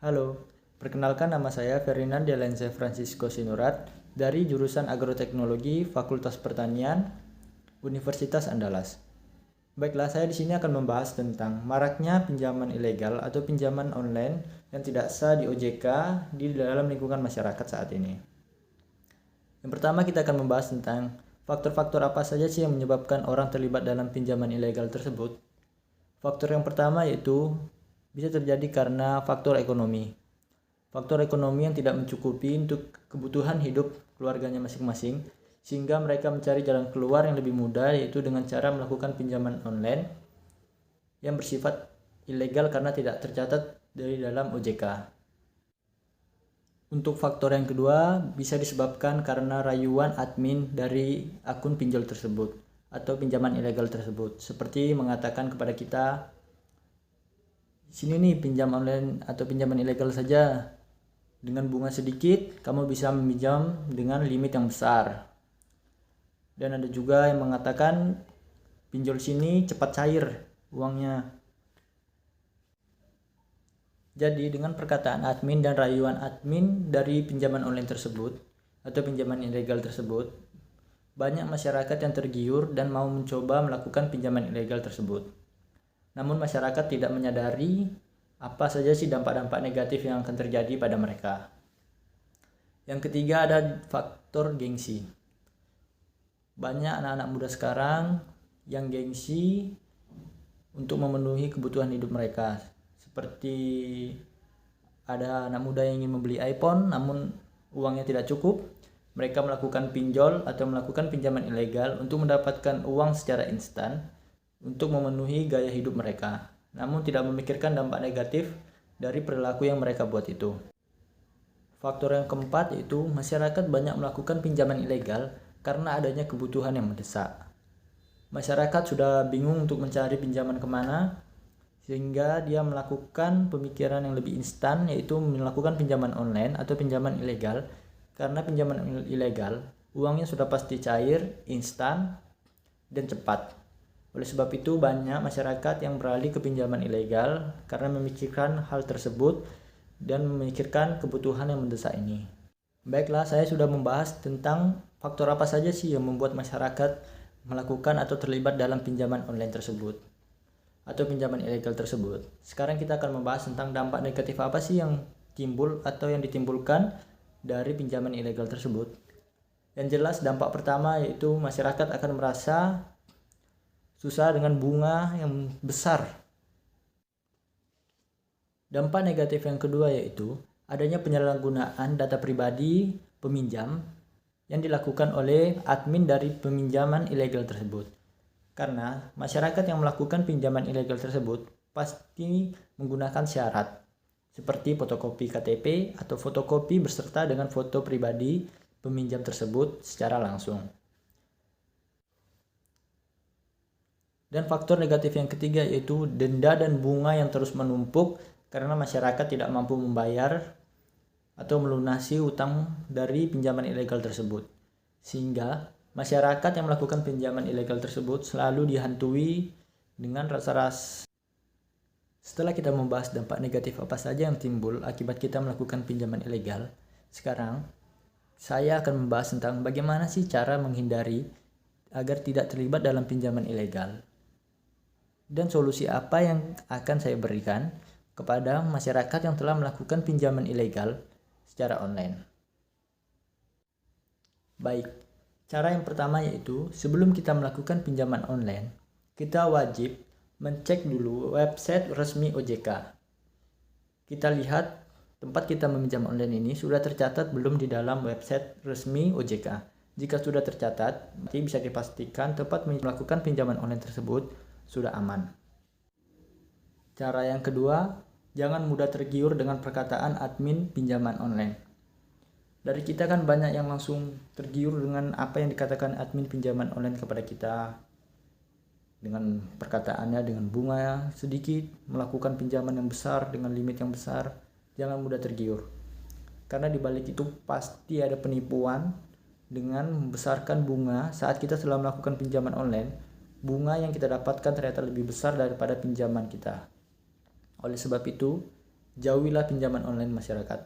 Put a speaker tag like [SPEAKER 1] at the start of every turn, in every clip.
[SPEAKER 1] Halo, perkenalkan nama saya Ferdinand Delense Francisco Sinurat dari jurusan Agroteknologi Fakultas Pertanian Universitas Andalas. Baiklah, saya di sini akan membahas tentang maraknya pinjaman ilegal atau pinjaman online yang tidak sah di OJK di dalam lingkungan masyarakat saat ini. Yang pertama kita akan membahas tentang faktor-faktor apa saja sih yang menyebabkan orang terlibat dalam pinjaman ilegal tersebut. Faktor yang pertama yaitu bisa terjadi karena faktor ekonomi. Faktor ekonomi yang tidak mencukupi untuk kebutuhan hidup keluarganya masing-masing, sehingga mereka mencari jalan keluar yang lebih mudah, yaitu dengan cara melakukan pinjaman online yang bersifat ilegal karena tidak tercatat dari dalam OJK. Untuk faktor yang kedua, bisa disebabkan karena rayuan admin dari akun pinjol tersebut atau pinjaman ilegal tersebut, seperti mengatakan kepada kita, sini nih pinjam online atau pinjaman ilegal saja, dengan bunga sedikit kamu bisa meminjam dengan limit yang besar. Dan ada juga yang mengatakan pinjol sini cepat cair uangnya. Jadi dengan perkataan admin dan rayuan admin dari pinjaman online tersebut atau pinjaman ilegal tersebut, banyak masyarakat yang tergiur dan mau mencoba melakukan pinjaman ilegal tersebut. Namun masyarakat tidak menyadari apa saja sih dampak-dampak negatif yang akan terjadi pada mereka. Yang ketiga ada faktor gengsi. Banyak anak-anak muda sekarang yang gengsi untuk memenuhi kebutuhan hidup mereka. Seperti ada anak muda yang ingin membeli iPhone namun uangnya tidak cukup, mereka melakukan pinjol atau melakukan pinjaman ilegal untuk mendapatkan uang secara instan untuk memenuhi gaya hidup mereka, namun tidak memikirkan dampak negatif dari perilaku yang mereka buat itu. Faktor yang keempat yaitu masyarakat banyak melakukan pinjaman ilegal karena adanya kebutuhan yang mendesak. Masyarakat sudah bingung untuk mencari pinjaman kemana, sehingga dia melakukan pemikiran yang lebih instan, yaitu melakukan pinjaman online atau pinjaman ilegal. Karena pinjaman ilegal, uangnya sudah pasti cair, instan, dan cepat. Oleh sebab itu banyak masyarakat yang beralih ke pinjaman ilegal karena memikirkan hal tersebut dan memikirkan kebutuhan yang mendesak ini. Baiklah, saya sudah membahas tentang faktor apa saja sih yang membuat masyarakat melakukan atau terlibat dalam pinjaman online tersebut atau pinjaman ilegal tersebut. Sekarang kita akan membahas tentang dampak negatif apa sih yang timbul atau yang ditimbulkan dari pinjaman ilegal tersebut. Yang jelas dampak pertama yaitu masyarakat akan merasa susah dengan bunga yang besar. Dampak negatif yang kedua yaitu adanya penyalahgunaan data pribadi peminjam yang dilakukan oleh admin dari peminjaman ilegal tersebut. Karena masyarakat yang melakukan pinjaman ilegal tersebut pasti menggunakan syarat seperti fotokopi KTP atau fotokopi beserta dengan foto pribadi peminjam tersebut secara langsung. Dan faktor negatif yang ketiga yaitu denda dan bunga yang terus menumpuk karena masyarakat tidak mampu membayar atau melunasi utang dari pinjaman ilegal tersebut. Sehingga masyarakat yang melakukan pinjaman ilegal tersebut selalu dihantui dengan rasa-rasa. Setelah kita membahas dampak negatif apa saja yang timbul akibat kita melakukan pinjaman ilegal, sekarang saya akan membahas tentang bagaimana sih cara menghindari agar tidak terlibat dalam pinjaman ilegal. Dan solusi apa yang akan saya berikan kepada masyarakat yang telah melakukan pinjaman ilegal secara online. Baik, cara yang pertama yaitu sebelum kita melakukan pinjaman online, kita wajib mencek dulu website resmi OJK. Kita lihat tempat kita meminjam online ini sudah tercatat belum di dalam website resmi OJK. Jika sudah tercatat, berarti bisa dipastikan tempat melakukan pinjaman online tersebut sudah aman. Cara yang kedua, jangan mudah tergiur dengan perkataan admin pinjaman online. Dari kita kan banyak yang langsung tergiur dengan apa yang dikatakan admin pinjaman online kepada kita. Dengan perkataannya, dengan bunga sedikit, melakukan pinjaman yang besar dengan limit yang besar. Jangan mudah tergiur. Karena di balik itu pasti ada penipuan dengan membesarkan bunga saat kita telah melakukan pinjaman online. Bunga yang kita dapatkan ternyata lebih besar daripada pinjaman kita. Oleh sebab itu, jauhilah pinjaman online masyarakat.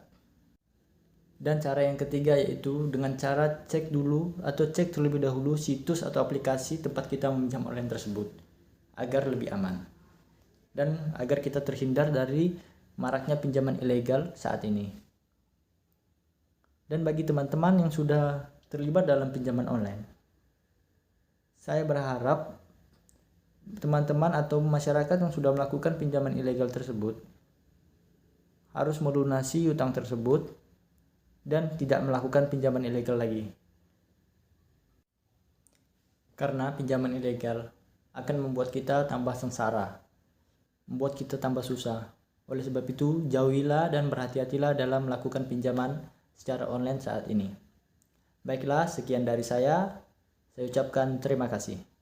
[SPEAKER 1] Dan cara yang ketiga yaitu dengan cara cek dulu atau cek terlebih dahulu situs atau aplikasi tempat kita meminjam online tersebut agar lebih aman dan agar kita terhindar dari maraknya pinjaman ilegal saat ini. Dan bagi teman-teman yang sudah terlibat dalam pinjaman online, saya berharap teman-teman atau masyarakat yang sudah melakukan pinjaman ilegal tersebut harus melunasi utang tersebut dan tidak melakukan pinjaman ilegal lagi. Karena pinjaman ilegal akan membuat kita tambah sengsara, membuat kita tambah susah. Oleh sebab itu, jauhilah dan berhati-hatilah dalam melakukan pinjaman secara online saat ini. Baiklah, sekian dari saya. Saya ucapkan terima kasih.